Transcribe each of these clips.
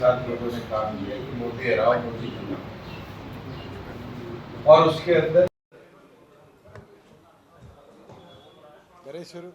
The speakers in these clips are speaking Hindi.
साथ लोगों ने काम किया कि मोदी हराओ मोदी जिताओ, और उसके अंदर करे शुरू।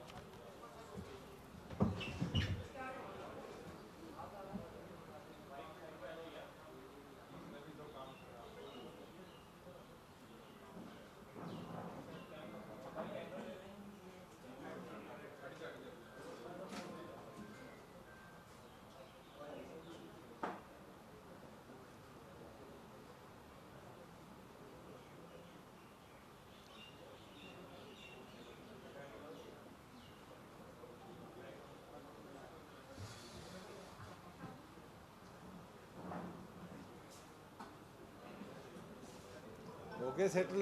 हो गए सेटल।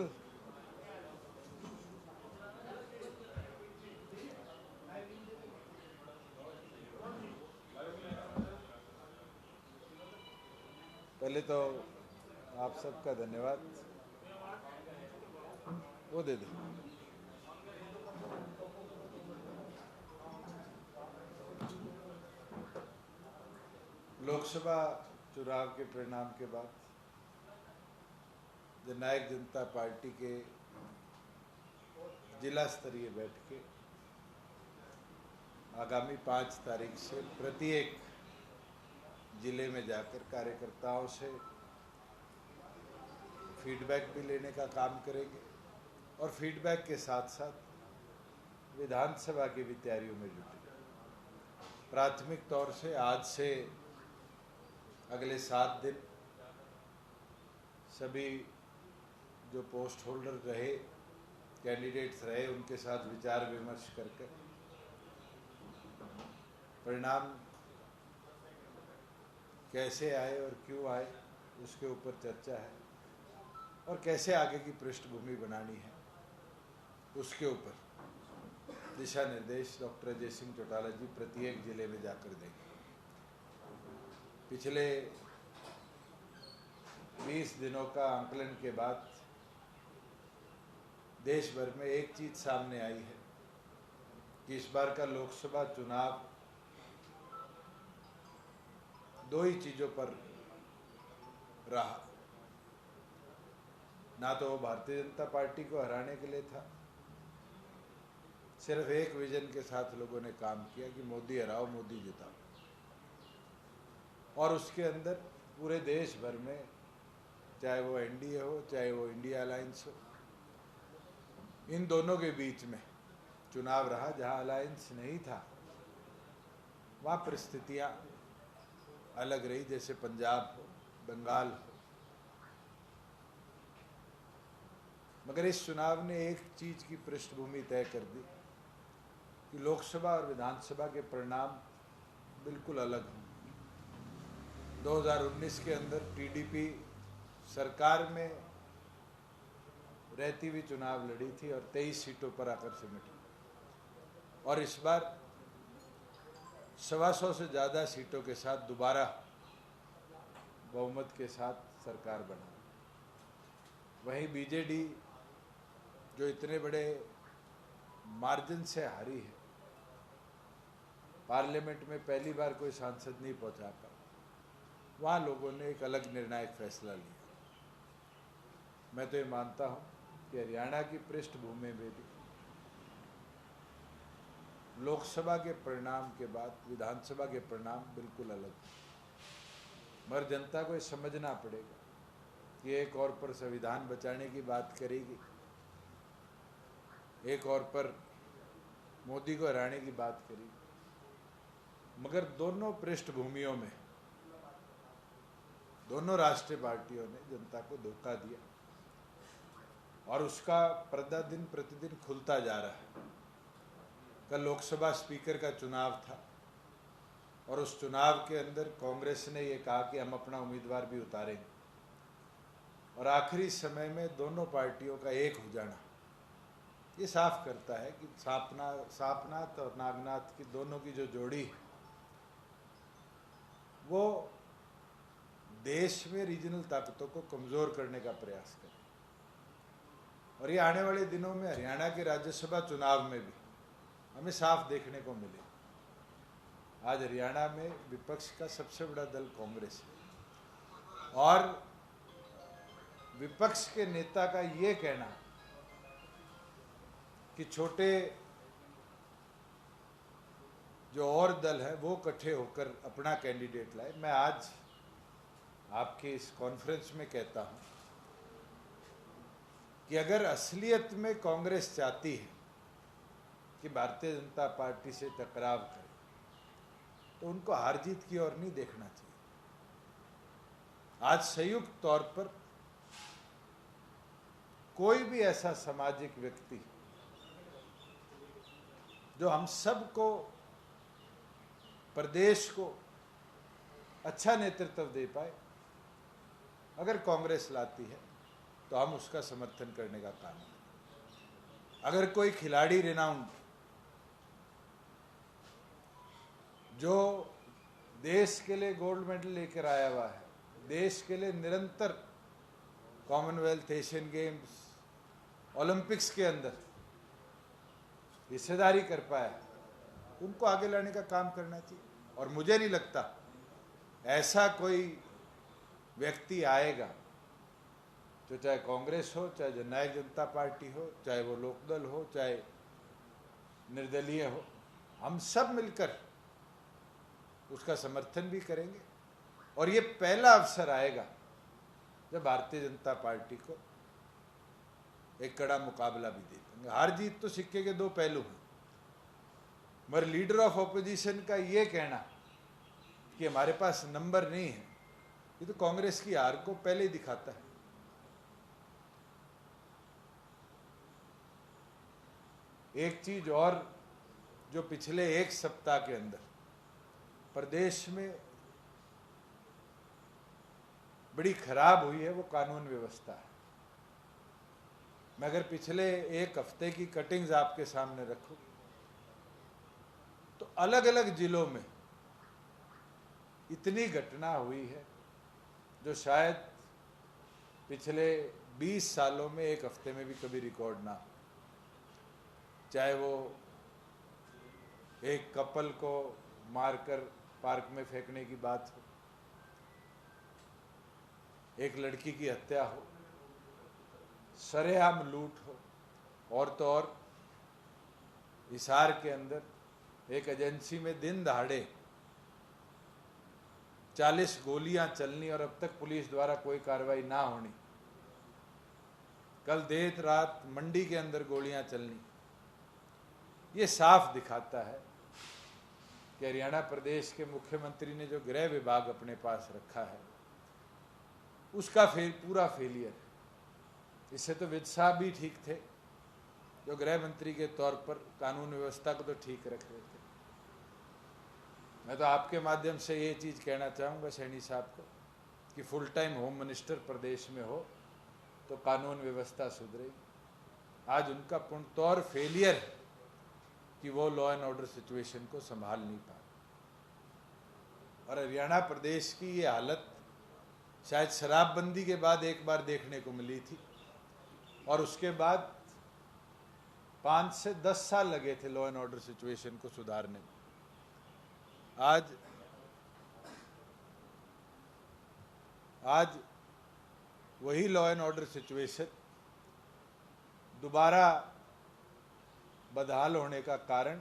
पहले तो आप सबका धन्यवाद। वो दे दे। लोकसभा चुनाव के परिणाम के बाद जननायक जनता पार्टी के जिला स्तरीय बैठकें आगामी 5 तारीख से प्रत्येक जिले में जाकर कार्यकर्ताओं से फीडबैक भी लेने का काम करेंगे और फीडबैक के साथ साथ विधानसभा की भी तैयारियों में जुटेंगे। प्राथमिक तौर से आज से अगले 7 दिन सभी जो पोस्ट होल्डर रहे, कैंडिडेट्स रहे, उनके साथ विचार विमर्श करके परिणाम कैसे आए और क्यों आए उसके ऊपर चर्चा है, और कैसे आगे की पृष्ठभूमि बनानी है उसके ऊपर दिशा निर्देश डॉक्टर अजय सिंह चौटाला जी प्रत्येक जिले में जाकर देंगे। पिछले 20 दिनों का आंकलन के बाद देश भर में एक चीज सामने आई है कि इस बार का लोकसभा चुनाव 2 ही चीजों पर रहा। ना तो वो भारतीय जनता पार्टी को हराने के लिए था, सिर्फ एक विजन के साथ लोगों ने काम किया कि मोदी हराओ मोदी जिताओ, और उसके अंदर पूरे देश भर में चाहे वो एनडीए हो चाहे वो इंडिया अलायंस हो, इन दोनों के बीच में चुनाव रहा। जहां अलायंस नहीं था वहां परिस्थितियां अलग रही, जैसे पंजाब हो, बंगाल हो। मगर इस चुनाव ने एक चीज की पृष्ठभूमि तय कर दी कि लोकसभा और विधानसभा के परिणाम बिल्कुल अलग हैं। 2019 के अंदर टीडीपी सरकार में रहती हुई चुनाव लड़ी थी और 23 सीटों पर आकर सिमटी, और इस बार 125 से ज़्यादा सीटों के साथ दोबारा बहुमत के साथ सरकार बना। वहीं बीजेडी जो इतने बड़े मार्जिन से हारी है, पार्लियामेंट में पहली बार कोई सांसद नहीं पहुंचा पाया, वहाँ लोगों ने एक अलग निर्णायक फैसला लिया। मैं तो ये मानता हूँ कि हरियाणा की पृष्ठभूमि में भी लोकसभा के परिणाम के बाद विधानसभा के परिणाम बिल्कुल अलग हैं। मगर जनता को ये समझना पड़ेगा कि एक और पर संविधान बचाने की बात करेगी, एक और पर मोदी को हराने की बात करेगी, मगर दोनों पृष्ठभूमियों में दोनों राष्ट्रीय पार्टियों ने जनता को धोखा दिया, और उसका पर्दा दिन प्रतिदिन खुलता जा रहा है। कल लोकसभा स्पीकर का चुनाव था, और उस चुनाव के अंदर कांग्रेस ने ये कहा कि हम अपना उम्मीदवार भी उतारेंगे, और आखिरी समय में दोनों पार्टियों का एक हो जाना ये साफ करता है कि सापनाथ और नागनाथ की दोनों की जो जोड़ी है वो देश में रीजनल ताकतों को कमजोर करने का प्रयास करे। और ये आने वाले दिनों में हरियाणा के राज्यसभा चुनाव में भी हमें साफ देखने को मिले। आज हरियाणा में विपक्ष का सबसे बड़ा दल कांग्रेस है और विपक्ष के नेता का ये कहना कि छोटे जो और दल है वो इकट्ठे होकर अपना कैंडिडेट लाए, मैं आज आपके इस कॉन्फ्रेंस में कहता हूं कि अगर असलियत में कांग्रेस चाहती है कि भारतीय जनता पार्टी से टकराव करे तो उनको हार जीत की ओर नहीं देखना चाहिए। आज संयुक्त तौर पर कोई भी ऐसा सामाजिक व्यक्ति जो हम सबको, प्रदेश को अच्छा नेतृत्व दे पाए, अगर कांग्रेस लाती है तो हम उसका समर्थन करने का काम करें। अगर कोई खिलाड़ी रिनाउंड जो देश के लिए गोल्ड मेडल लेकर आया हुआ है, देश के लिए निरंतर कॉमनवेल्थ, एशियन गेम्स, ओलंपिक्स के अंदर हिस्सेदारी कर पाया, उनको आगे लाने का काम करना चाहिए। और मुझे नहीं लगता ऐसा कोई व्यक्ति आएगा, जो चाहे कांग्रेस हो, चाहे जननायक जनता पार्टी हो, चाहे वो लोकदल हो, चाहे निर्दलीय हो, हम सब मिलकर उसका समर्थन भी करेंगे। और ये पहला अवसर आएगा जब भारतीय जनता पार्टी को एक कड़ा मुकाबला भी दे देंगे। हार जीत तो सिक्के के दो पहलू हैं, मगर लीडर ऑफ ऑपोजिशन का ये कहना कि हमारे पास नंबर नहीं है, ये तो कांग्रेस की हार को पहले ही दिखाता है। एक चीज और जो पिछले एक सप्ताह के अंदर प्रदेश में बड़ी खराब हुई है, वो कानून व्यवस्था है। मैं अगर पिछले एक हफ्ते की कटिंग्स आपके सामने रखूं तो अलग अलग जिलों में इतनी घटना हुई है जो शायद पिछले 20 सालों में एक हफ्ते में भी कभी रिकॉर्ड ना हो। चाहे वो एक कपल को मारकर पार्क में फेंकने की बात हो, एक लड़की की हत्या हो, सरेआम लूट हो, और तो और हिसार के अंदर एक एजेंसी में दिन दहाड़े 40 गोलियां चलनी और अब तक पुलिस द्वारा कोई कार्रवाई ना होनी। कल देर रात मंडी के अंदर गोलियां चलनी। ये साफ दिखाता है कि हरियाणा प्रदेश के मुख्यमंत्री ने जो गृह विभाग अपने पास रखा है उसका पूरा फेलियर है। इससे तो विज साहब भी ठीक थे, जो गृह मंत्री के तौर पर कानून व्यवस्था को तो ठीक रख रहे थे। मैं तो आपके माध्यम से ये चीज़ कहना चाहूँगा सैनी साहब को कि फुल टाइम होम मिनिस्टर प्रदेश में हो तो कानून व्यवस्था सुधरेगी। आज उनका पूर्णतौर फेलियर है कि वो लॉ एंड ऑर्डर सिचुएशन को संभाल नहीं पा। और हरियाणा प्रदेश की ये हालत शायद शराबबंदी के बाद एक बार देखने को मिली थी, और उसके बाद 5 से 10 साल लगे थे लॉ एंड ऑर्डर सिचुएशन को सुधारने में। आज वही लॉ एंड ऑर्डर सिचुएशन दोबारा बदहाल होने का कारण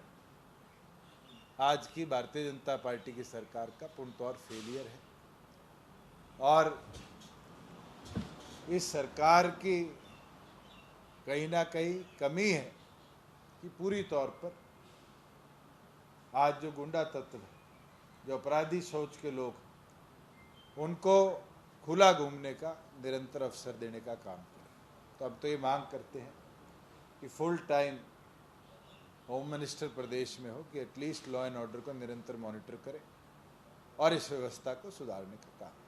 आज की भारतीय जनता पार्टी की सरकार का पूर्णतौर फेलियर है। और इस सरकार की कहीं ना कहीं कमी है कि पूरी तौर पर आज जो गुंडा तत्व है, जो अपराधी सोच के लोग, उनको खुला घूमने का निरंतर अवसर देने का काम करें। तो अब तो ये मांग करते हैं कि फुल टाइम होम मिनिस्टर प्रदेश में हो कि एटलीस्ट लॉ एंड ऑर्डर को निरंतर मॉनिटर करे और इस व्यवस्था को सुधारने का काम करे।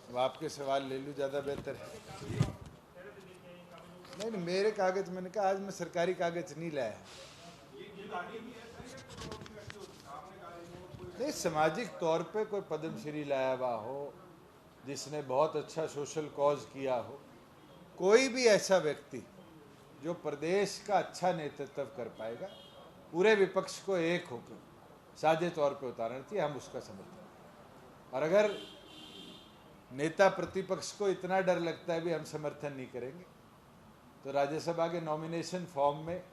अब आपके सवाल ले लूँ, ज़्यादा बेहतर है। नहीं, मेरे कागज, मैंने कहा आज मैं सरकारी कागज नहीं लाया। नहीं, सामाजिक तौर पे कोई पद्मश्री लाया हुआ हो, जिसने बहुत अच्छा सोशल कॉज किया हो, कोई भी ऐसा व्यक्ति जो प्रदेश का अच्छा नेतृत्व कर पाएगा, पूरे विपक्ष को एक होकर साझे तौर पे उतारना चाहिए, हम उसका समर्थन करें। और अगर नेता प्रतिपक्ष को इतना डर लगता है भी हम समर्थन नहीं करेंगे, तो राज्यसभा के नॉमिनेशन फॉर्म में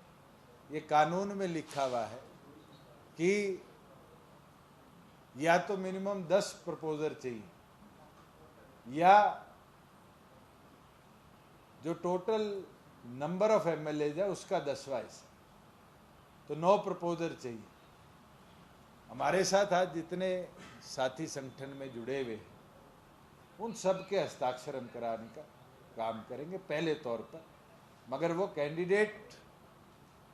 ये कानून में लिखा हुआ है कि या तो मिनिमम 10 प्रपोजर चाहिए, या जो टोटल नंबर ऑफ एमएलए है उसका 10वां हिस्सा, तो 9 प्रपोजर चाहिए। हमारे साथ आज जितने साथी संगठन में जुड़े हुए हैं, उन सब के हस्ताक्षर हम कराने का काम करेंगे पहले तौर पर, मगर वो कैंडिडेट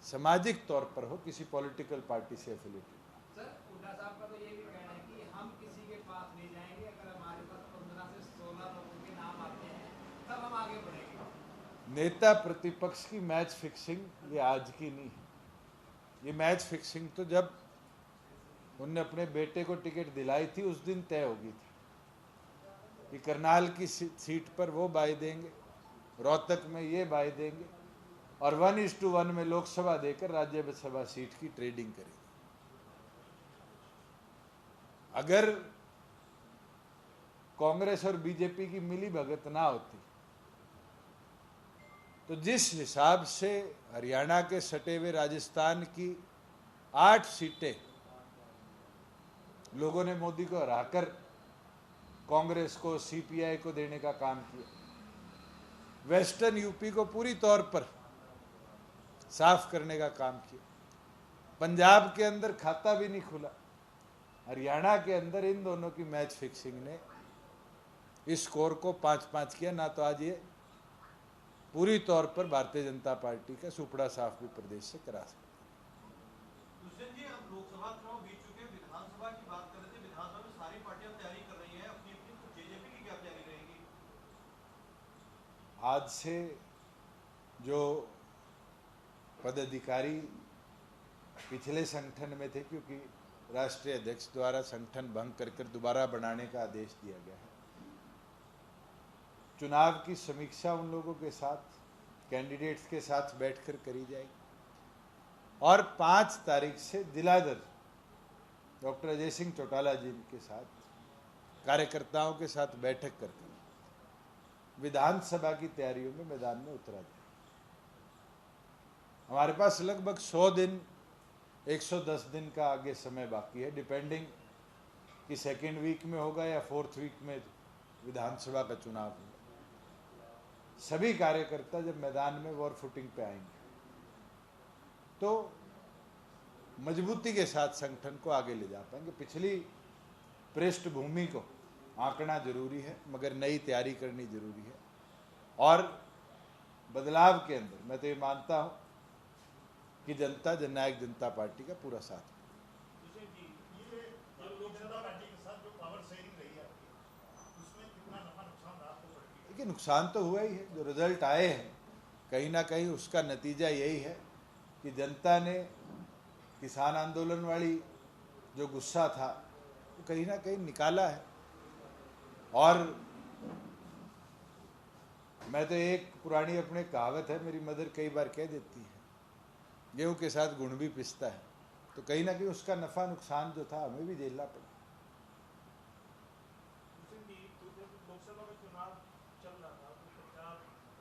सामाजिक तौर पर हो, किसी पॉलिटिकल पार्टी से एफिलिएटेड। सर, हुड्डा साहब का तो ये भी कहना है कि हम किसी के पास नहीं जाएंगे, अगर हमारे पास 15 से 16 लोगों के नाम आते हैं तब हम आगे बढ़ेंगे। नेता प्रतिपक्ष की मैच फिक्सिंग ये आज की नहीं है। ये मैच फिक्सिंग तो जब उनने अपने बेटे को टिकट दिलाई थी उस दिन तय होगी थी कि करनाल की सीट पर वो बाई देंगे, रोहतक में ये बाई देंगे, और 1:1 में लोकसभा देकर राज्यसभा सीट की ट्रेडिंग करेंगे। अगर कांग्रेस और बीजेपी की मिली भगत ना होती तो जिस हिसाब से हरियाणा के सटे हुए राजस्थान की 8 सीटें लोगों ने मोदी को हराकर कांग्रेस को, सीपीआई को देने का काम किया, वेस्टर्न यूपी को पूरी तौर पर साफ करने का काम किया, पंजाब के अंदर खाता भी नहीं खुला, हरियाणा के अंदर इन दोनों की मैच फिक्सिंग ने इस स्कोर को 5-5 किया ना, तो आज ये पूरी तौर पर भारतीय जनता पार्टी का सुपड़ा साफ भी प्रदेश से करा सकते। दुष्यंत जी, अब लोकसभा चुनाव बीत चुके हैं, विधानसभा की बात कर रहे थे। विधानसभा में सारी पार्टियां तैयारी कर रही हैं अपनी अपनी, तो जेजेपी की क्या तैयारी रहेगी? आज से जो पदाधिकारी पिछले संगठन में थे, क्योंकि राष्ट्रीय अध्यक्ष द्वारा संगठन भंग कर दोबारा बनाने का आदेश दिया गया है, चुनाव की समीक्षा उन लोगों के साथ, कैंडिडेट्स के साथ बैठकर करी जाएगी, और 5 तारीख से जिलाधर डॉक्टर अजय सिंह चौटाला जी के साथ कार्यकर्ताओं के साथ बैठक कर विधानसभा की तैयारियों में मैदान में उतरा जाए। हमारे पास लगभग 100 दिन 110 दिन का आगे समय बाकी है, डिपेंडिंग कि सेकेंड वीक में होगा या 4th वीक में विधानसभा का चुनाव होगा। सभी कार्यकर्ता जब मैदान में वॉर फुटिंग पे आएंगे तो मजबूती के साथ संगठन को आगे ले जा पाएंगे। पिछली पृष्ठभूमि को आंकना जरूरी है, मगर नई तैयारी करनी जरूरी है, और बदलाव के अंदर मैं तो ये मानता हूं कि जनता जननायक जनता पार्टी का पूरा साथ। देखिए, नुकसान तो हुआ ही है, जो रिजल्ट आए हैं कहीं ना कहीं उसका नतीजा यही है कि जनता ने किसान आंदोलन वाली जो गुस्सा था वो कहीं ना कहीं निकाला है। और मैं तो एक पुरानी अपने कहावत है, मेरी मदर कई बार कह देती है, गेहूं के साथ गुण भी पिसता है, तो कहीं ना कहीं उसका नफा नुकसान जो था हमें भी झेलना पड़ा। लोकसभा का चुनाव चल रहा था तो प्रचार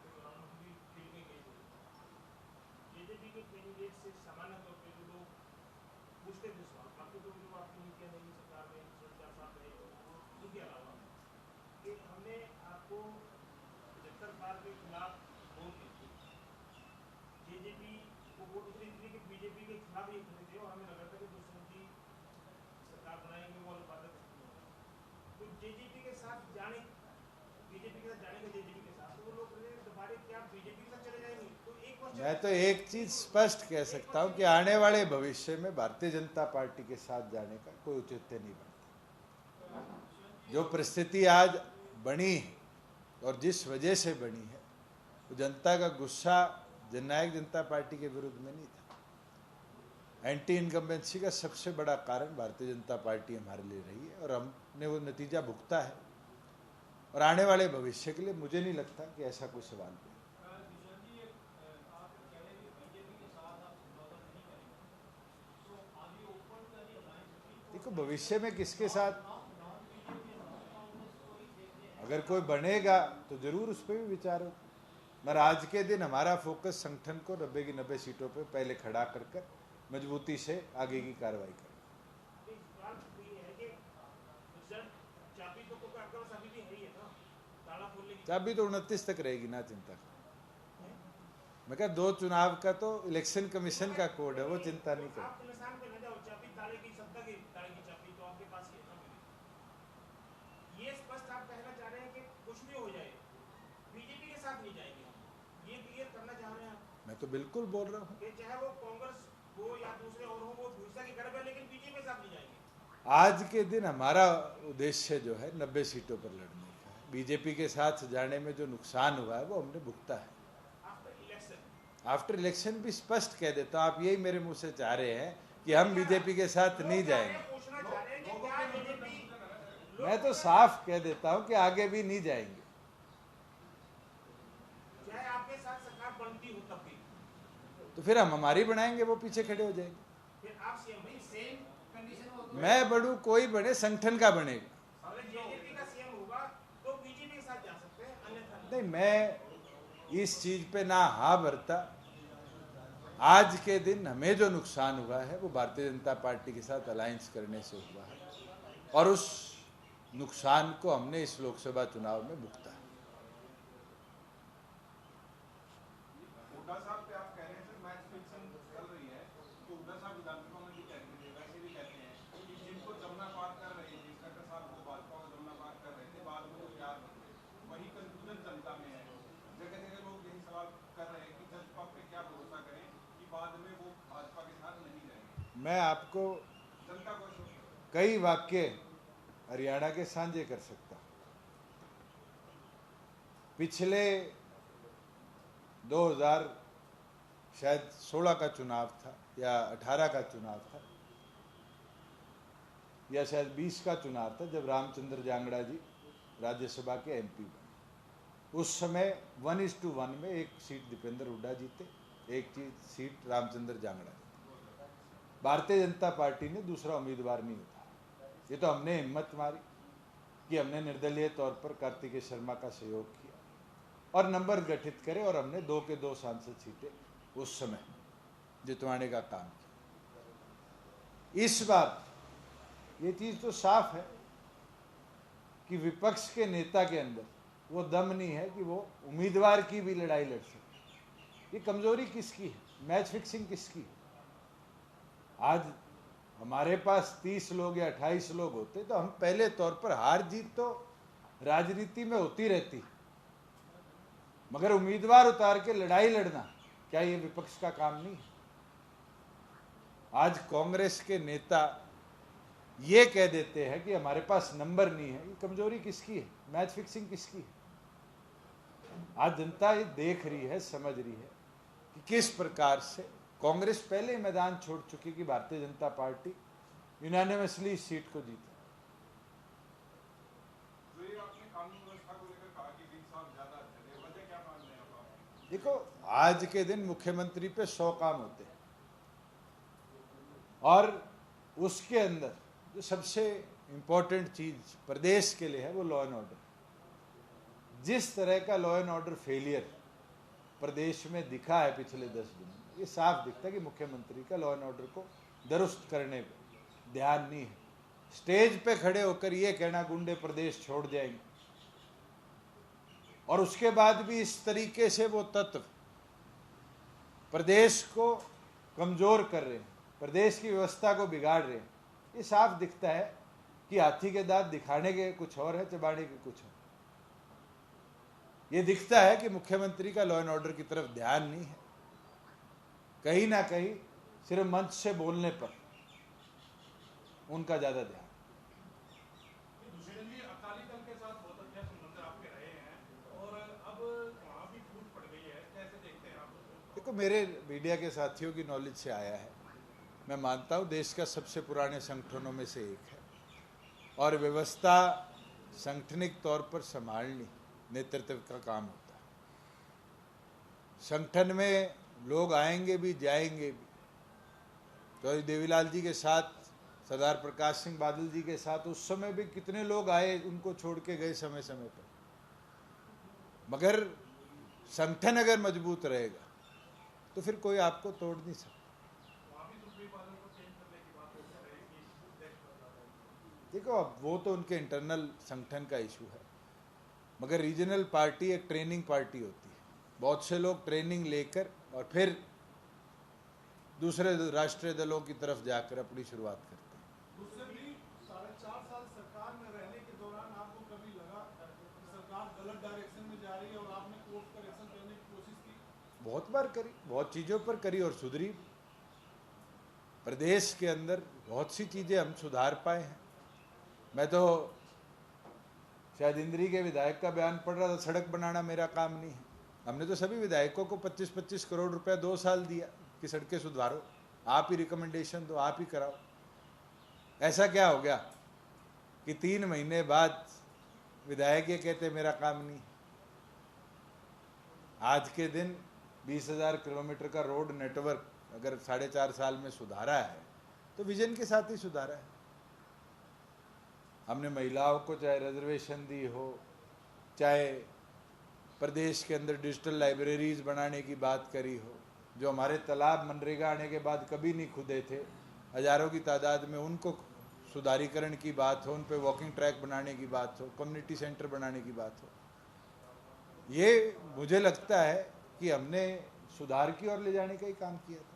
प्रधानमंत्री खेलने गए थे, जेजेपी के कैंडिडेट से सामान्य तौर पर जो लोग पूछते थे सवाल, आपको तो जो आपकी नीतियां नहीं सरकार में 4 साल रहे, उनके अलावा कि हमने आपको 75 बार के खिलाफ वोट दिए, जेजेपी को वोट इसलिए दिए कि बीजेपी के खिलाफ ये खड़े थे और हमें लगा था कि दुष्यंत जी सरकार बनाएंगे, वो अनुपात तो जेजेपी के साथ जाने, बीजेपी के साथ जाने का जेजेपी के साथ, तो वो लोग दोबारा क्या बीजेपी के साथ चले जाएंगे? तो एक मैं तो एक चीज स्पष्ट कह सकता हूं कि आने वाले भविष्य में भारतीय जनता पार्टी के साथ जाने का कोई औचित्य नहीं बनता। जो परिस्थिति आज बनी है और जिस वजह से बनी है, तो जनता का गुस्सा जननायक जनता पार्टी के विरुद्ध में नहीं था। एंटी इनकम्बेंसी का सबसे बड़ा कारण भारतीय जनता पार्टी हमारे लिए रही है, और हमने वो नतीजा भुगता है, और आने वाले भविष्य के लिए मुझे नहीं लगता कि ऐसा कोई सवाल है। देखो भविष्य में किसके साथ अगर कोई बनेगा तो जरूर उस पर भी विचार हो, मगर आज के दिन हमारा फोकस संगठन को 90 की 90 सीटों पे पहले खड़ा कर मजबूती से आगे की कार्रवाई करें। चाबी तो 29 तक रहेगी ना, चिंता करो। मैं कहा 2 चुनाव का तो इलेक्शन कमीशन का कोड है, वो चिंता नहीं करो। ये स्पष्ट आप कहना चाह रहे हैं कि कुछ भी हो जाए बीजेपी के साथ नहीं जाएंगे, ये क्लियर करना चाह रहे हैं? मैं तो बिल्कुल बोल रहा हूँ कि चाहे वो कांग्रेस हो या दूसरे और हो, वो भूसा की गर्भ है, लेकिन बीजेपी के साथ नहीं जाएंगे। आज के दिन हमारा उद्देश्य जो है 90 सीटों पर लड़ने का है। बीजेपी के साथ जाने में जो नुकसान हुआ है वो हमने भुगता है। आफ्टर इलेक्शन भी स्पष्ट कह देता हूँ, आप यही मेरे मुंह से चाह रहे हैं कि हम बीजेपी के साथ नहीं जाएंगे। मैं तो साफ कह देता हूँ कि आगे भी नहीं जाएंगे। चाहे आपके साथ सरकार बनती हो तब भी तो फिर हम हमारी बनाएंगे, वो पीछे खड़े हो जाएंगे। फिर आप सीएम भाई सेम कंडीशन हो, मैं बढ़ू कोई बने, संगठन का बनेगा। अगर जेजेपी का सीएम होगा तो बीजेपी के साथ जा सकते हैं, अन्यथा नहीं, मैं इस चीज पे ना हाँ भरता। आज के दिन हमें जो नुकसान हुआ है वो भारतीय जनता पार्टी के साथ अलायंस करने से हुआ है, और उस नुकसान को हमने इस लोकसभा चुनाव में भुगता है। हुड्डा साहब पे आप कह रहे हैं सर मैच फिक्सिंग चल रही है, तो हुड्डा साहब विधानसभा में भी कहते थे, वैसे भी कहते हैं कि जिनको जमुना पार कर रहे थे, खट्टर साहब को भाजपा को जमुना पार कर रहे थे, बाद में वो यार बन गए। वही कंफ्यूजन जनता में है। जगह जगह लोग यही सवाल कर रहे हैं कि जजपा पे क्या भरोसा करें कि बाद में वो भाजपा के साथ नहीं जाएंगे। मैं आपको जनता को कई वाक्य हरियाणा के साझे कर सकता। पिछले 2016 का चुनाव था या 18 का चुनाव था या शायद 20 का चुनाव था, जब रामचंद्र जांगड़ा जी राज्यसभा के एमपी बने। उस समय 1:1 में एक सीट दीपेंद्र हुड्डा जीते, एक सीट रामचंद्र जांगड़ा जीते। भारतीय जनता पार्टी ने दूसरा उम्मीदवार नहीं उतारा। ये तो हमने हिम्मत मारी कि हमने निर्दलीय तौर पर कार्तिकेय शर्मा का सहयोग किया और नंबर गठित करे, और हमने 2 के 2 सांसद सीटें उस समय जितवाने का काम किया। इस बार ये चीज तो साफ है कि विपक्ष के नेता के अंदर वो दम नहीं है कि वो उम्मीदवार की भी लड़ाई लड़ सके। ये कमजोरी किसकी है? मैच फिक्सिंग किसकी है? आज हमारे पास 30 लोग या 28 लोग होते तो हम पहले तौर पर, हार जीत तो राजनीति में होती रहती, मगर उम्मीदवार उतार के लड़ाई लड़ना क्या ये विपक्ष का काम नहीं है? आज कांग्रेस के नेता ये कह देते हैं कि हमारे पास नंबर नहीं है। ये कमजोरी किसकी है? मैच फिक्सिंग किसकी है? आज जनता ये देख रही है, समझ रही है कि किस प्रकार से कांग्रेस पहले ही मैदान छोड़ चुकी कि भारतीय जनता पार्टी यूनानिमसली इस सीट को जीते। जो ये आपने कानून व्यवस्था को लेकर कहा कि 20 साल ज्यादा चले, वजह क्या मान रहे हैं आप? देखो, आज के दिन मुख्यमंत्री पे 100 काम होते हैं, और उसके अंदर जो सबसे इंपॉर्टेंट चीज प्रदेश के लिए है वो लॉ एंड ऑर्डर। जिस तरह का लॉ एंड ऑर्डर फेलियर प्रदेश में दिखा है पिछले 10 दिनों में, ये साफ दिखता है कि मुख्यमंत्री का लॉ एंड ऑर्डर को दुरुस्त करने पे ध्यान नहीं है। स्टेज पे खड़े होकर ये कहना गुंडे प्रदेश छोड़ जाएंगे, और उसके बाद भी इस तरीके से वो तत्व प्रदेश को कमजोर कर रहे हैं, प्रदेश की व्यवस्था को बिगाड़ रहे हैं। ये साफ दिखता है कि हाथी के दांत दिखाने के कुछ और है, चबाने के कुछ और। ये दिखता है कि मुख्यमंत्री का लॉ एंड ऑर्डर की तरफ ध्यान नहीं है, कहीं ना कहीं सिर्फ मंच से बोलने पर उनका ज्यादा ध्यान। अकाली दल के साथ बहुत अच्छा संबंध आपके रहे हैं और अब वहाँ भी फूट पड़ गई है, कैसे देखते हैं आप? देखो, मेरे मीडिया के साथियों की नॉलेज से आया है। मैं मानता हूँ देश का सबसे पुराने संगठनों में से एक है, और व्यवस्था संगठनिक तौर पर संभालनी नेतृत्व का काम होता है। संगठन में लोग आएंगे भी जाएंगे भी। तो देवीलाल जी के साथ सरदार प्रकाश सिंह बादल जी के साथ उस समय भी कितने लोग आए, उनको छोड़ के गए समय समय पर। मगर संगठन अगर मजबूत रहेगा तो फिर कोई आपको तोड़ नहीं सकता। देखो, अब वो तो उनके इंटरनल संगठन का इशू है, मगर रीजनल पार्टी एक ट्रेनिंग पार्टी होती है। बहुत से लोग ट्रेनिंग लेकर और फिर दूसरे राष्ट्रीय दलों की तरफ जाकर अपनी शुरुआत करते हैं। दूसरे भी 4.5 साल सरकार में रहने के दौरान आपको कभी लगा कि सरकार गलत डायरेक्शन में जा रही है और आपने कोर्स करेक्शन करने की कोशिश की? बहुत बार करी, बहुत चीज़ों पर करी और सुधरी। प्रदेश के अंदर बहुत सी चीज़ें हम सुधार पाए हैं। मैं तो शायद इंद्री के विधायक का बयान पढ़ रहा था, सड़क बनाना मेरा काम नहीं है। हमने तो सभी विधायकों को 25-25 करोड़ रुपया 2 साल दिया कि सड़कें सुधारो, आप ही रिकमेंडेशन दो, आप ही कराओ। ऐसा क्या हो गया कि 3 महीने बाद विधायक ये कहते मेरा काम नहीं। आज के दिन 20,000 किलोमीटर का रोड नेटवर्क अगर 4.5 साल में सुधारा है तो विजन के साथ ही सुधारा है। हमने महिलाओं को चाहे रिजर्वेशन दी हो, चाहे प्रदेश के अंदर डिजिटल लाइब्रेरीज बनाने की बात करी हो, जो हमारे तालाब मनरेगा आने के बाद कभी नहीं खुदे थे, हजारों की तादाद में उनको सुधारीकरण की बात हो, उन पे वॉकिंग ट्रैक बनाने की बात हो, कम्युनिटी सेंटर बनाने की बात हो। ये मुझे लगता है कि हमने सुधार की ओर ले जाने का ही काम किया था।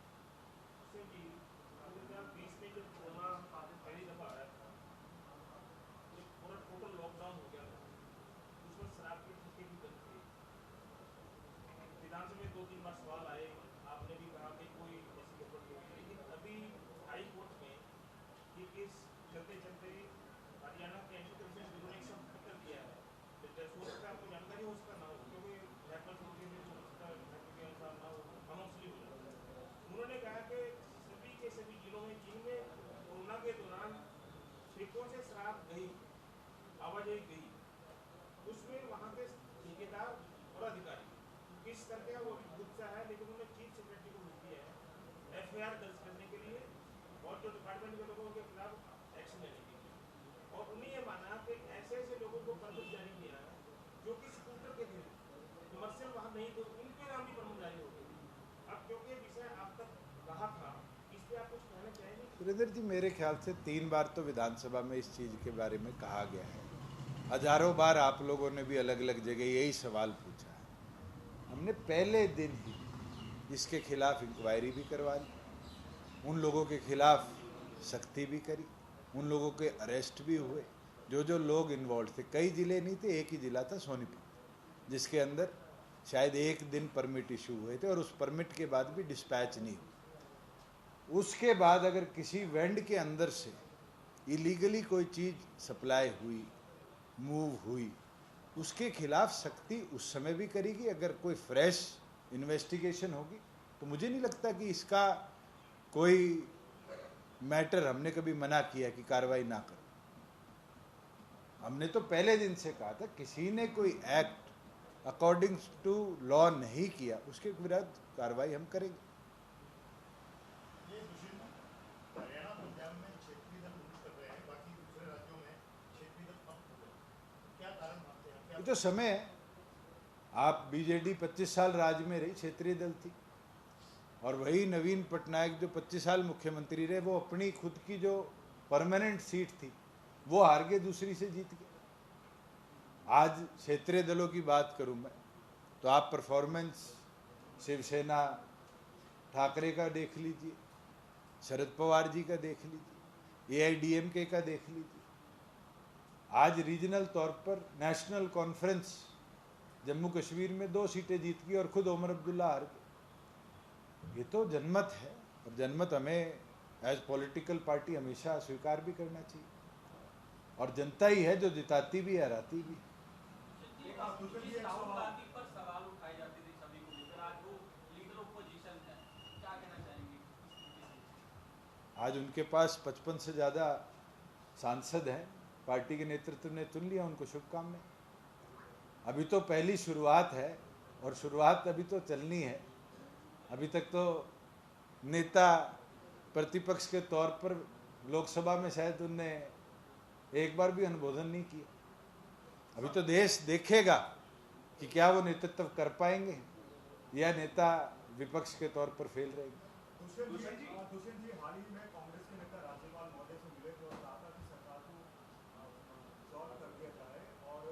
सुरेंद्र जी, मेरे ख्याल से 3 बार तो विधानसभा में इस चीज़ के बारे में कहा गया है। हजारों बार आप लोगों ने भी अलग अलग जगह यही सवाल पूछा है। हमने पहले दिन ही इसके खिलाफ इंक्वायरी भी करवा ली, उन लोगों के खिलाफ सख्ती भी करी, उन लोगों के अरेस्ट भी हुए जो लोग इन्वॉल्व थे। कई ज़िले नहीं थे, एक ही ज़िला था सोनीपत, जिसके अंदर शायद 1 दिन परमिट इशू हुए थे और उस परमिट के बाद भी डिस्पैच नहीं हुई। उसके बाद अगर किसी वेंड के अंदर से इलीगली कोई चीज़ सप्लाई हुई, मूव हुई, उसके खिलाफ सख्ती उस समय भी करेगी। अगर कोई फ्रेश इन्वेस्टिगेशन होगी तो मुझे नहीं लगता कि इसका कोई मैटर हमने कभी मना किया कि कार्रवाई ना करो। हमने तो पहले दिन से कहा था किसी ने कोई एक्ट अकॉर्डिंग टू लॉ नहीं किया उसके विरुद्ध कार्रवाई हम करेंगे। ये तो समय है। आप बीजेडी 25 साल राज्य में रही, क्षेत्रीय दल थी, और वही नवीन पटनायक जो 25 साल मुख्यमंत्री रहे, वो अपनी खुद की जो परमानेंट सीट थी वो हार के दूसरी से जीत गए। आज क्षेत्रीय दलों की बात करूं मैं तो आप परफॉर्मेंस शिवसेना ठाकरे का देख लीजिए, शरद पवार जी का देख लीजिए, AIDMK का देख लीजिए। आज रीजनल तौर पर नेशनल कॉन्फ्रेंस जम्मू कश्मीर में 2 सीटें जीत गई और खुद ओमर अब्दुल्ला हार गए। ये तो जनमत है, और जनमत हमें एज पॉलिटिकल पार्टी हमेशा स्वीकार भी करना चाहिए, और जनता ही है जो जिताती भी हराती भी। आज उनके पास 55 से ज़्यादा सांसद हैं, पार्टी के नेतृत्व ने चुन लिया, उनको शुभकामनाएं। अभी तो पहली शुरुआत है और शुरुआत अभी तो चलनी है। अभी तक तो नेता प्रतिपक्ष के तौर पर लोकसभा में शायद उनने एक बार भी अनुमोदन नहीं किया। अभी तो देश देखेगा कि क्या वो नेतृत्व कर पाएंगे या नेता विपक्ष के तौर पर फेल रहेंगे। दुष्यंत जी हाल ही में कांग्रेस के नेता राज्यपाल महोदय से मिले थे और कहा था कि सरकार को सॉल्व कर दिया जाए और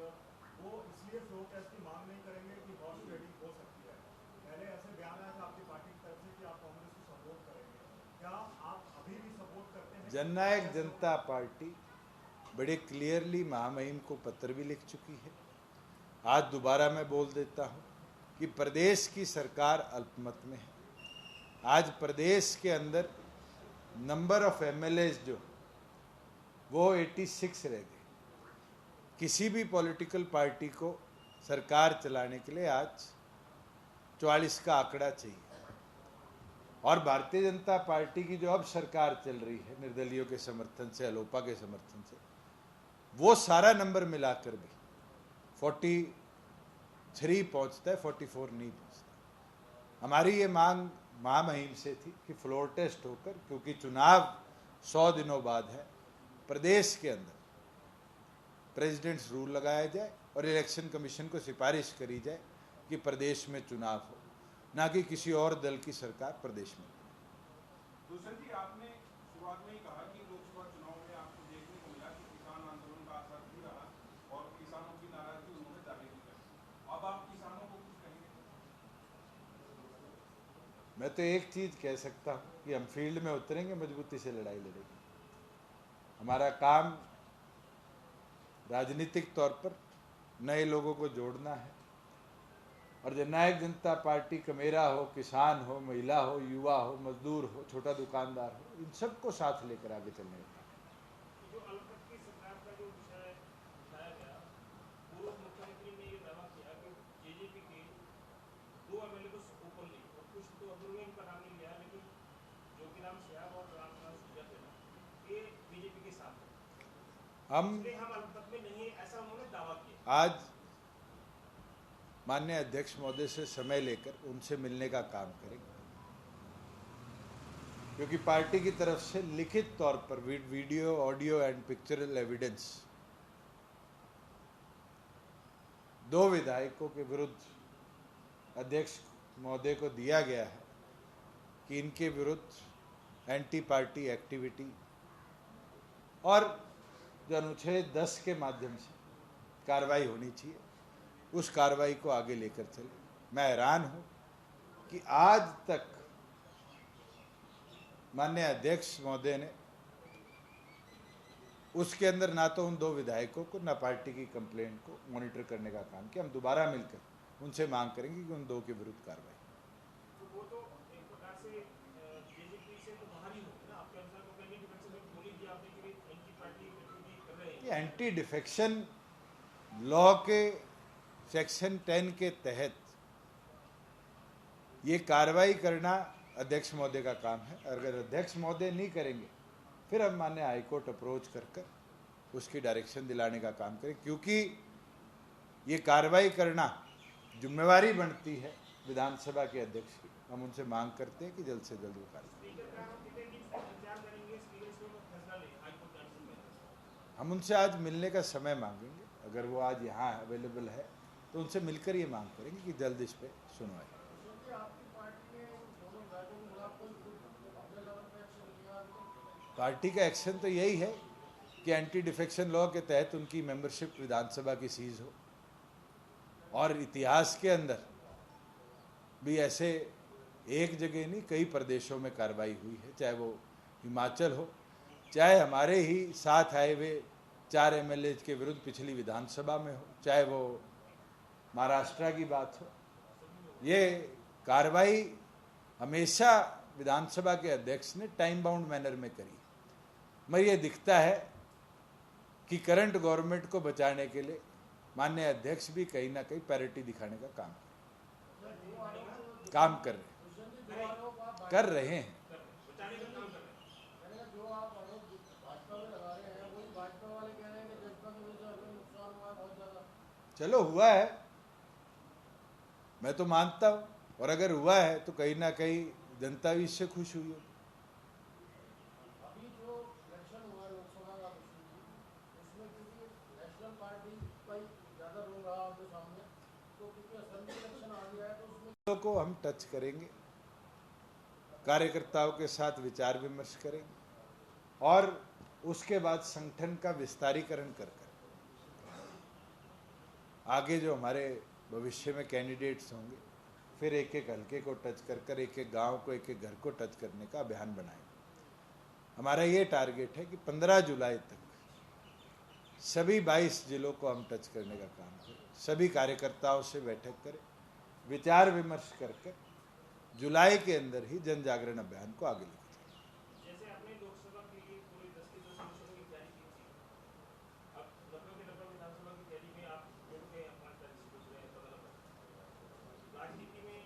वो इसलिए फ्लो टेस्ट की मांग नहीं करेंगे कि हॉर्स ट्रेडिंग हो सकती है। पहले ऐसे बयान आया था आपकी पार्टी की तरफ से कि आप कांग्रेस को सपोर्ट करेंगे, क्या आप अभी भी सपोर्ट करते हैं? जननायक जनता पार्टी बड़े क्लियरली महामहिम को पत्र भी लिख चुकी है। आज दोबारा मैं बोल देता हूं कि प्रदेश की सरकार अल्पमत में है। आज प्रदेश के अंदर नंबर ऑफ एमएलएज जो वो 86 रह गए। किसी भी पॉलिटिकल पार्टी को सरकार चलाने के लिए आज 44 का आंकड़ा चाहिए। और भारतीय जनता पार्टी की जो अब सरकार चल रही है निर्दलीयों के समर्थन से, अलोपा के समर्थन से, वो सारा नंबर मिलाकर भी 43 पहुंचता है, 44 नहीं पहुंचता। हमारी ये मांग महामहिम से थी कि फ्लोर टेस्ट होकर, क्योंकि चुनाव 100 दिनों बाद है, प्रदेश के अंदर प्रेसिडेंट्स रूल लगाया जाए और इलेक्शन कमीशन को सिफारिश करी जाए कि प्रदेश में चुनाव हो, ना कि किसी और दल की सरकार प्रदेश में। दुष्यंत जी, आपने शुरुआत में ही कहा कि लोकसभा चुनाव में आपको देखने को मिला कि किसान आंदोलन का असर भी रहा और किसानों की नाराजगी उन्होंने जाहिर भी की। अब आप किसानों को कुछ कहेंगे? मैं तो एक चीज कह सकता हूं कि हम फील्ड में उतरेंगे, मजबूती से लड़ाई लड़ेंगे। हमारा काम राजनीतिक तौर पर नए लोगों को जोड़ना है और जननायक जनता पार्टी का मेरा हो, किसान हो, महिला हो, युवा हो, मजदूर हो, छोटा दुकानदार हो, इन सबको साथ लेकर आगे चलने का। जो अल्पमत की सरकार का जो विषय उठाया गया, पूर्व मुख्यमंत्री ने ये दावा किया कि जेजेपी के 2 एमएलए को ओपनली और कुछ तो अब्दुल में इनका नाम नहीं लिया, लेकिन जोगीराम सियाब और रामनाथ सुरजेवाला ये बीजेपी के साथ है। हम अल्पमत में नहीं, ऐसा उन्होंने दावा किया। आज माननीय अध्यक्ष महोदय से समय लेकर उनसे मिलने का काम करेंगे, क्योंकि पार्टी की तरफ से लिखित तौर पर video, audio and pictorial evidence 2 विधायकों के विरुद्ध अध्यक्ष महोदय को दिया गया है कि इनके विरुद्ध एंटी पार्टी एक्टिविटी और जो अनुच्छेद 10 के माध्यम से कार्रवाई होनी चाहिए, उस कार्रवाई को आगे लेकर चले। मैं हैरान हूं कि आज तक माननीय अध्यक्ष महोदय ने उसके अंदर ना तो उन 2 विधायकों को, ना पार्टी की कंप्लेंट को मॉनिटर करने का काम किया। हम दोबारा मिलकर उनसे मांग करेंगे कि उन 2 के विरुद्ध कार्रवाई। तो वो तो एक प्रकार से जेजेपी से तो बाहर ही होंगे ना आपके अनुसार, तो कहीं डिफेक्शन में बोली थी आपने कि एंटी पार्टी एक्टिविटी कर रहे हैं। ये एंटी डिफेक्शन लॉ के सेक्शन 10 के तहत ये कार्रवाई करना अध्यक्ष महोदय का काम है। अगर अध्यक्ष महोदय नहीं करेंगे फिर हम माननीय हाईकोर्ट अप्रोच कर उसकी डायरेक्शन दिलाने का काम करें, क्योंकि ये कार्रवाई करना जिम्मेवारी बनती है विधानसभा के अध्यक्ष की। हम उनसे मांग करते हैं कि जल्द से जल्द वो कार्रवाई। हम उनसे आज मिलने का समय मांगेंगे, अगर वो आज यहाँ अवेलेबल है तो उनसे मिलकर ये मांग करेंगे कि जल्द इस पे सुनवाई। पार्टी का एक्शन तो यही है कि एंटी डिफेक्शन लॉ के तहत उनकी मेंबरशिप विधानसभा की सीज हो, और इतिहास के अंदर भी ऐसे एक जगह नहीं कई प्रदेशों में कार्रवाई हुई है, चाहे वो हिमाचल हो, चाहे हमारे ही साथ आए हुए 4 एमएलए के विरुद्ध पिछली विधानसभा में हो, चाहे वो महाराष्ट्र की बात हो। ये कार्रवाई हमेशा विधानसभा के अध्यक्ष ने टाइम बाउंड मैनर में करी। मगर ये दिखता है कि करंट गवर्नमेंट को बचाने के लिए माननीय अध्यक्ष भी कहीं ना कहीं पैरिटी दिखाने का काम कर रहे हैं। चलो हुआ है, मैं तो मानता हूं, और अगर हुआ है तो कहीं ना कहीं जनता भी इससे खुश हुई होगी। को हम टच करेंगे, कार्यकर्ताओं के साथ विचार विमर्श करेंगे और उसके बाद संगठन का विस्तारीकरण कर आगे जो हमारे भविष्य में कैंडिडेट्स होंगे फिर एक एक हल्के को टच कर एक एक गांव को, एक एक घर को टच करने का अभियान बनाएंगे। हमारा ये टारगेट है कि 15 जुलाई तक सभी 22 जिलों को हम टच करने का काम करें, सभी कार्यकर्ताओं से बैठक करें, विचार विमर्श कर जुलाई के अंदर ही जन जागरण अभियान को आगे लेकर जाएं। जैसे आपने लोकसभा के लिए पूरी 10 की 10 लोकसभा की तैयारी की थी, अब 90 के 90 विधानसभा की तैयारी में आप जुड़ गए, 5 तारीख से जुड़ रहे हैं। राजनीति में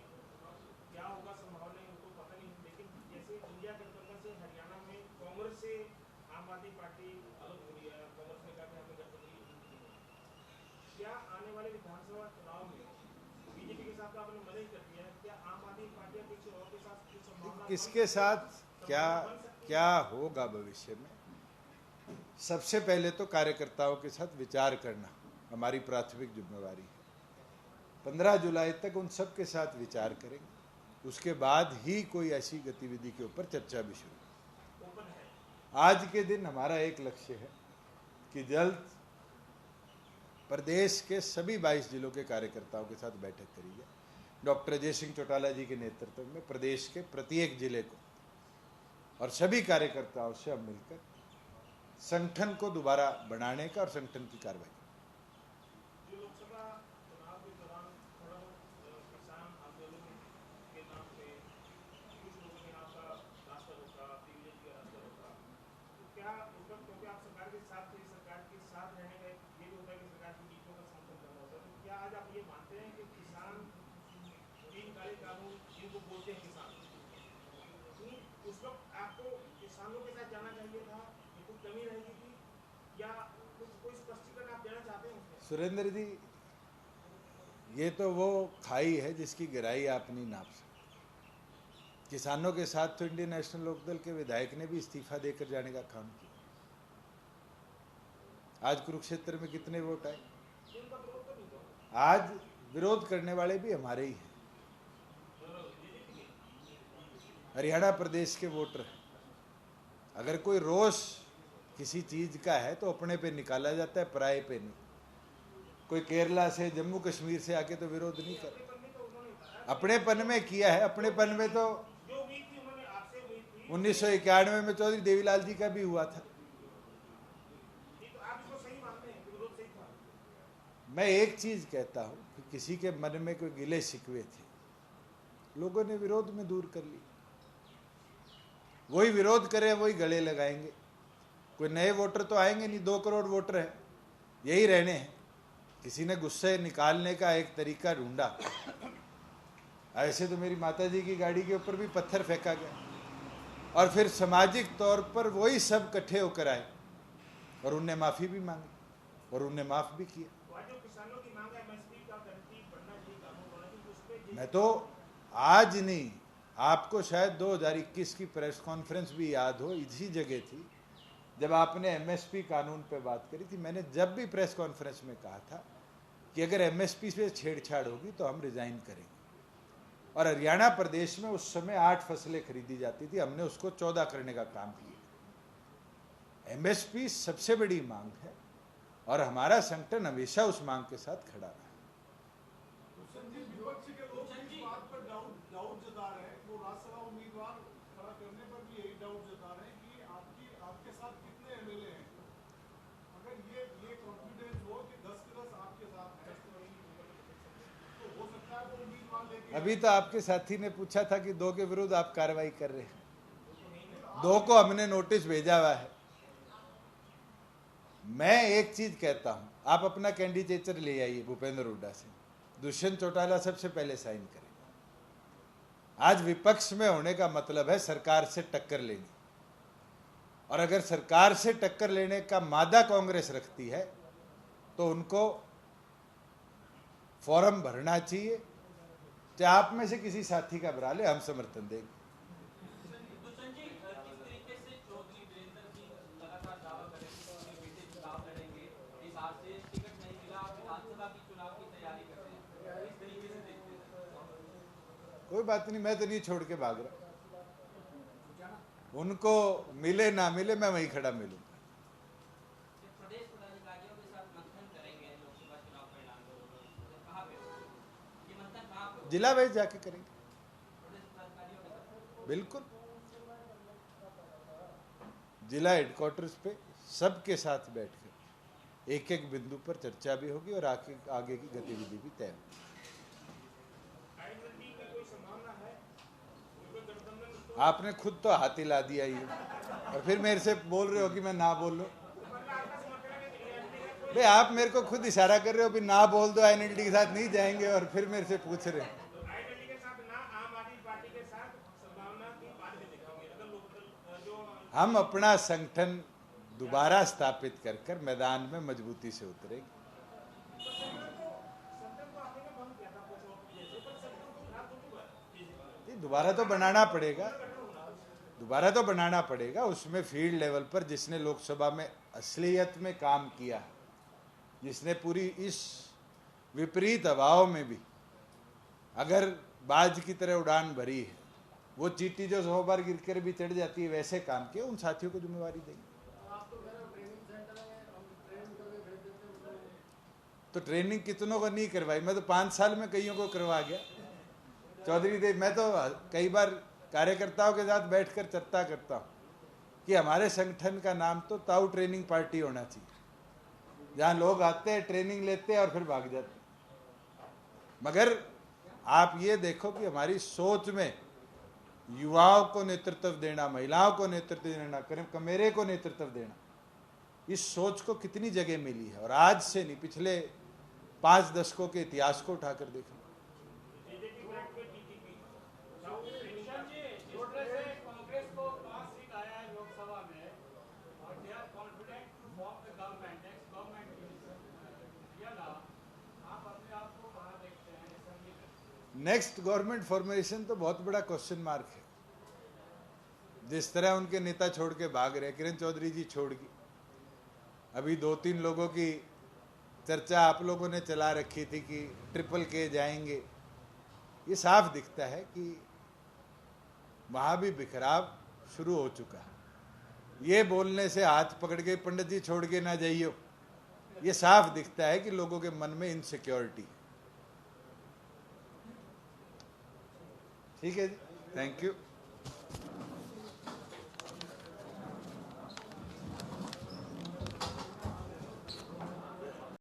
क्या होगा संभावना है उनको पता नहीं, लेकिन जैसे इंडिया गठबंधन से हरियाणा में कांग्रेस से आम आदमी पार्टी अलग हो रही है, कांग्रेस ने कहा कि हमें गठबंधन, क्या आने वाले विधानसभा चुनाव में बीजेपी के साथ आपने मदद कर दिया है, क्या आम आदमी पार्टी किसी और के साथ कुछ संभावना, किसके साथ क्या क्या होगा भविष्य में? सबसे पहले तो कार्यकर्ताओं के साथ विचार करना हमारी प्राथमिक जिम्मेवारी है। 15 जुलाई तक उन सब के साथ विचार करेंगे, उसके बाद ही कोई ऐसी गतिविधि के ऊपर चर्चा भी शुरू। आज के दिन हमारा एक लक्ष्य है कि जल्द प्रदेश के सभी 22 जिलों के कार्यकर्ताओं के साथ बैठक करी जाए। डॉक्टर अजय सिंह चौटाला जी के नेतृत्व में प्रदेश के प्रत्येक जिले को और सभी कार्यकर्ताओं से हम मिलकर संगठन को दोबारा बनाने का और संगठन की कार्रवाई। जो लोकसभा चुनाव के दौरान थोड़ा किसान आंदोलन के नाम पे कुछ लोगों ने आपका रास्ता रोका, दिग्विजय जी का रास्ता रोका, तो क्या उस वक्त, क्योंकि आप सरकार के साथ थे, सरकार के साथ रहने का ये भी होता है कि सरकार की नीतियों का समर्थन करना होता है, तो क्या आज आप ये मानते हैं कि किसान 3 काले कानून जिनको बोलते हैं किसान, उस वक्त आपको किसानों के साथ जाना चाहिए था, ये कुछ कमी रहेगी थी, या कुछ कोई स्पष्टीकरण आप देना चाहते हैं उसमें? सुरेंद्र जी, ये तो वो खाई है जिसकी गहराई आप नहीं नाप सकते। किसानों के साथ तो इंडियन नेशनल लोकदल के विधायक ने भी इस्तीफा देकर जाने का काम किया। आज कुरुक्षेत्र में कितने वोट आए? आज विरोध करने वाले भी हमारे ही हैं, हरियाणा प्रदेश के वोटर हैं। अगर कोई रोष किसी चीज का है तो अपने पे निकाला जाता है, पराये पे नहीं। कोई केरला से, जम्मू कश्मीर से आके तो विरोध नहीं कर, अपनेपन में किया है। अपनेपन में तो 1991 में चौधरी देवीलाल जी का भी हुआ था। मैं एक चीज कहता हूं कि किसी के मन में कोई गिले शिकवे थे, लोगों ने विरोध में दूर कर ली। वही विरोध करें, वही गले लगाएंगे। कोई नए वोटर तो आएंगे नहीं, 2 करोड़ वोटर है, यही रहने हैं। किसी ने गुस्से निकालने का एक तरीका ढूंढा। ऐसे तो मेरी माताजी की गाड़ी के ऊपर भी पत्थर फेंका गया और फिर सामाजिक तौर पर वही सब इकट्ठे होकर आए और उनने माफी भी मांगी और उनने माफ भी किया। मैं तो आज नहीं, आपको शायद 2021 की प्रेस कॉन्फ्रेंस भी याद हो, इसी जगह थी जब आपने एमएसपी कानून पे बात करी थी। मैंने जब भी प्रेस कॉन्फ्रेंस में कहा था कि अगर एमएसपी से छेड़छाड़ होगी तो हम रिजाइन करेंगे। और हरियाणा प्रदेश में उस समय 8 फसलें खरीदी जाती थी, हमने उसको 14 करने का काम किया। एमएसपी सबसे बड़ी मांग है और हमारा संगठन हमेशा उस मांग के साथ खड़ा रहा। डाउट जता रहे हैं, वो राज्यसभा उम्मीदवार खड़ा करने पर भी यही डाउट जता रहे हैं कि आपके साथ कितने एमएलए हैं। अगर ये कॉन्फिडेंस हो कि 10 के 10 आपके साथ है तो हो सकता है वो उम्मीदवार लेके। अभी तो आपके साथी ने पूछा था कि 2 के विरुद्ध आप कार्रवाई कर रहे हैं। 2 को हमने नोटिस भेजा हुआ है। मैं एक चीज कहता हूं, आप अपना कैंडिडेचर ले आइए भूपेंद्र हुड्डा से, दुष्यंत चौटाला सबसे पहले साइन करें। आज विपक्ष में होने का मतलब है सरकार से टक्कर लेनी, और अगर सरकार से टक्कर लेने का मादा कांग्रेस रखती है तो उनको फॉर्म भरना चाहिए, चाहे आप में से किसी साथी का भरा ले, हम समर्थन देंगे। कोई बात नहीं, मैं तो नहीं छोड़ के भाग रहा। उनको मिले ना मिले मैं वहीं खड़ा मिलूंगा। प्रदेश पदाधिकारियों के साथ मंथन करेंगे लोकसभा चुनाव परिणाम को, कहाँ पे ये मंथन कहाँ पे? जिला वाइज जाके करेंगे, प्रदेश पदाधिकारियों के साथ बिल्कुल। जिला हेडक्वार्टर्स पे सबके साथ बैठकर एक एक बिंदु पर चर्चा भी होगी और आगे की गतिविधि भी तय होगी। आइडेंटिटी की कोई संभावना है? उनको गठबंधन तो आपने खुद तो हाथ हिला दिया ही और फिर मेरे से बोल रहे हो कि मैं ना बोल लूं। भाई आप मेरे को खुद इशारा कर रहे हो कि ना बोल दो, आईएनएलडी के साथ नहीं जाएंगे, और फिर मेरे से पूछ रहे हो। आइडेंटिटी के साथ ना आम आदमी पार्टी के साथ संभावना की बात भी दिखाओगे अगर लोकदल जो हम अपना संगठन दोबारा स्थापित कर मैदान में मजबूती से उतरेंगे। संगठन तो आपने बंद किया था कुछ और जैसे, पर संगठन को खराब तो नहीं हुआ ये दोबारा तो बनाना पड़ेगा, दोबारा तो बनाना पड़ेगा। उसमें फील्ड लेवल पर जिसने लोकसभा में असलियत में काम किया, जिसने पूरी इस विपरीत हवाओं में भी अगर बाज की तरह उड़ान भरी है, वो चींटी जो 100 बार गिर कर भी चढ़ जाती है, वैसे काम किए, उन साथियों को जिम्मेवारी देंगे। तो ट्रेनिंग कितनों को नहीं करवाई, मैं तो 5 साल में कईयों को करवा गया। चौधरी देव, मैं तो कई बार कार्यकर्ताओं के साथ बैठकर चर्चा करता हूँ कि हमारे संगठन का नाम तो ताऊ ट्रेनिंग पार्टी होना चाहिए, जहाँ लोग आते हैं, ट्रेनिंग लेते हैं और फिर भाग जाते हैं। मगर आप ये देखो कि हमारी सोच में युवाओं को नेतृत्व देना, महिलाओं को नेतृत्व देना, कमेरे को नेतृत्व देना, इस सोच को कितनी जगह मिली है। और आज से नहीं, पिछले 5 दशकों के इतिहास को उठाकर देखना। कांग्रेस को 5 सीट आया है लोकसभा में और they are confident to form the government, next government या ना, आप अपने आप को कहाँ देखते हैं असेंबली में? नेक्स्ट गवर्नमेंट फॉर्मेशन तो बहुत बड़ा क्वेश्चन मार्क है। जिस तरह उनके नेता छोड़ के भाग रहे, किरण चौधरी जी छोड़ गई, अभी 2-3 लोगों की चर्चा आप लोगों ने चला रखी थी कि ट्रिपल के जाएंगे। ये साफ दिखता है कि वहाँ भी बिखराव शुरू हो चुका है। ये बोलने से हाथ पकड़ के पंडित जी छोड़ के ना जाइयो, ये साफ दिखता है कि लोगों के मन में इनसिक्योरिटी है। ठीक है जी, थैंक यू।